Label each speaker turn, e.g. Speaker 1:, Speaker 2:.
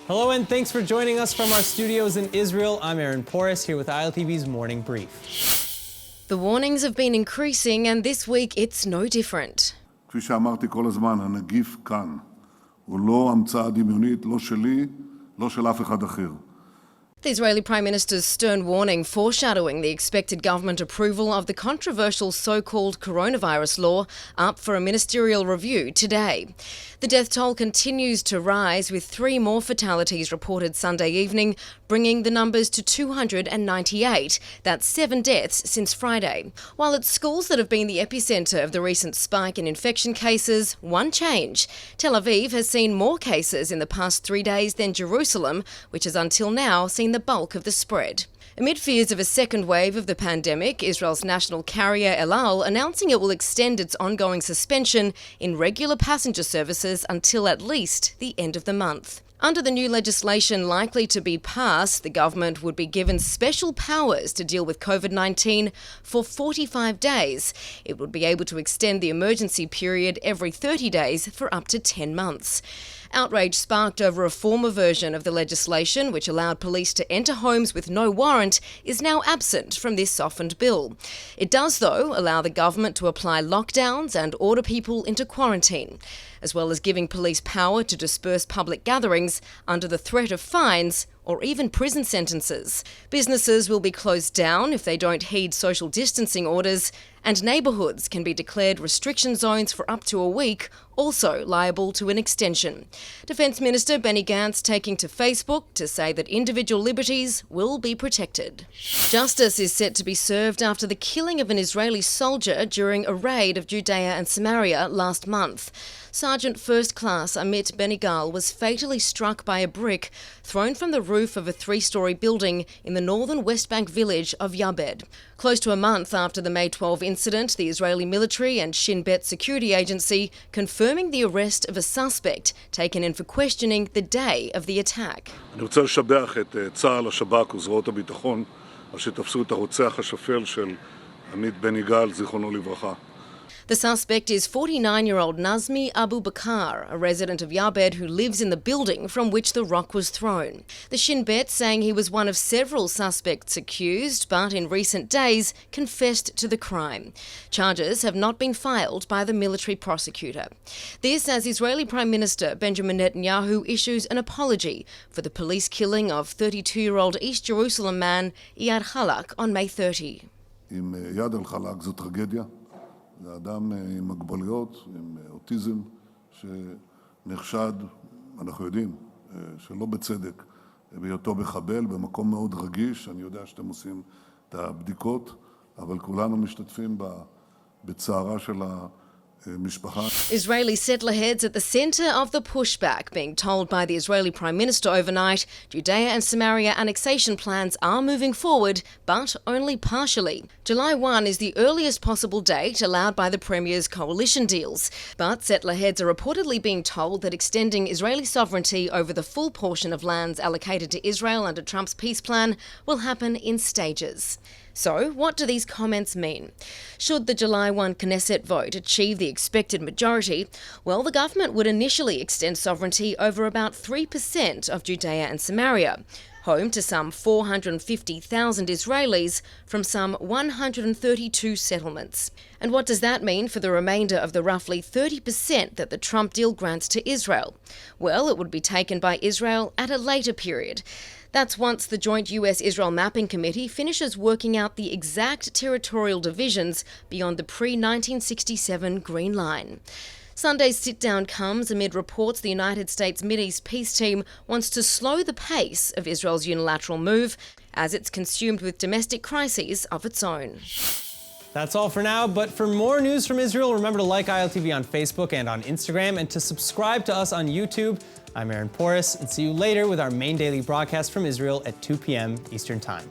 Speaker 1: Hello and thanks for joining us from our studios in Israel. I'm Aaron Porras here with ILTV's Morning Brief.
Speaker 2: The warnings have been increasing and this week it's no different.
Speaker 3: כפי שאמרתי כל הזמן, הנגיף כאן. הוא לא המצאה דמיונית, לא שלי, לא של אף אחד אחר.
Speaker 2: The Israeli Prime Minister's stern warning foreshadowing the expected government approval of the controversial so-called coronavirus law up for a ministerial review today. The death toll continues to rise, with 3 more fatalities reported Sunday evening, bringing the numbers to 298. That's 7 deaths since Friday. While it's schools that have been the epicentre of the recent spike in infection cases, one change. Tel Aviv has seen more cases in the past 3 days than Jerusalem, which has until now seen the bulk of the spread. Amid fears of a second wave of the pandemic, Israel's national carrier El Al announcing it will extend its ongoing suspension in regular passenger services until at least the end of the month. Under the new legislation likely to be passed, the government would be given special powers to deal with COVID-19 for 45 days. It would be able to extend the emergency period every 30 days for up to 10 months. Outrage sparked over a former version of the legislation, which allowed police to enter homes with no warrant, is now absent from this softened bill. It does, though, allow the government to apply lockdowns and order people into quarantine, as well as giving police power to disperse public gatherings under the threat of fines or even prison sentences. Businesses will be closed down if they don't heed social distancing orders, and neighbourhoods can be declared restriction zones for up to a week, also liable to an extension. Defence Minister Benny Gantz taking to Facebook to say that individual liberties will be protected. Justice is set to be served after the killing of an Israeli soldier during a raid of Judea and Samaria last month. Sergeant First Class Amit Benigal was fatally struck by a brick thrown from the roof of a 3-storey building in the northern West Bank village of Yabed. Close to a month after the May 12 incident, the Israeli military and Shin Bet security agency confirming the arrest of a suspect taken in for questioning the day of the attack.
Speaker 3: אני רוצה לשבח את צה"ל, השב"כ וזרועות הביטחון, על שתפסו את הרוצח השפל של עמית בן יגאל, זיכרונו לברכה.
Speaker 2: The suspect is 49-year-old Nazmi Abu Bakr, a resident of Yabed who lives in the building from which the rock was thrown. The Shin Bet saying he was one of several suspects accused, but in recent days confessed to the crime. Charges have not been filed by the military prosecutor. This as Israeli Prime Minister Benjamin Netanyahu issues an apology for the police killing of 32-year-old East Jerusalem man Iyad Halak on May 30.
Speaker 3: עם יד על חלק זו טרגדיה. זה אדם עם מוגבלויות, עם אוטיזם, שנחשד, אנחנו יודעים, שלא בצדק, בהיותו מחבל במקום מאוד רגיש. אני יודע שאתם עושים את הבדיקות, אבל כולנו משתתפים בצערה של המשפחה.
Speaker 2: Israeli settler heads at the centre of the pushback, being told by the Israeli Prime Minister overnight Judea and Samaria annexation plans are moving forward, but only partially. July 1 is the earliest possible date allowed by the Premier's coalition deals, but settler heads are reportedly being told that extending Israeli sovereignty over the full portion of lands allocated to Israel under Trump's peace plan will happen in stages. So, what do these comments mean? Should the July 1 Knesset vote achieve the expected majority, well, the government would initially extend sovereignty over about 3% of Judea and Samaria, home to some 450,000 Israelis from some 132 settlements. And what does that mean for the remainder of the roughly 30% that the Trump deal grants to Israel? Well, it would be taken by Israel at a later period. That's once the joint US-Israel Mapping Committee finishes working out the exact territorial divisions beyond the pre-1967 Green Line. Sunday's sit-down comes amid reports the United States Mideast peace team wants to slow the pace of Israel's unilateral move as it's consumed with domestic crises of its own.
Speaker 1: That's all for now, but for more news from Israel, remember to like ILTV on Facebook and on Instagram, and to subscribe to us on YouTube. I'm Aaron Porras, and see you later with our main daily broadcast from Israel at 2 p.m. Eastern Time.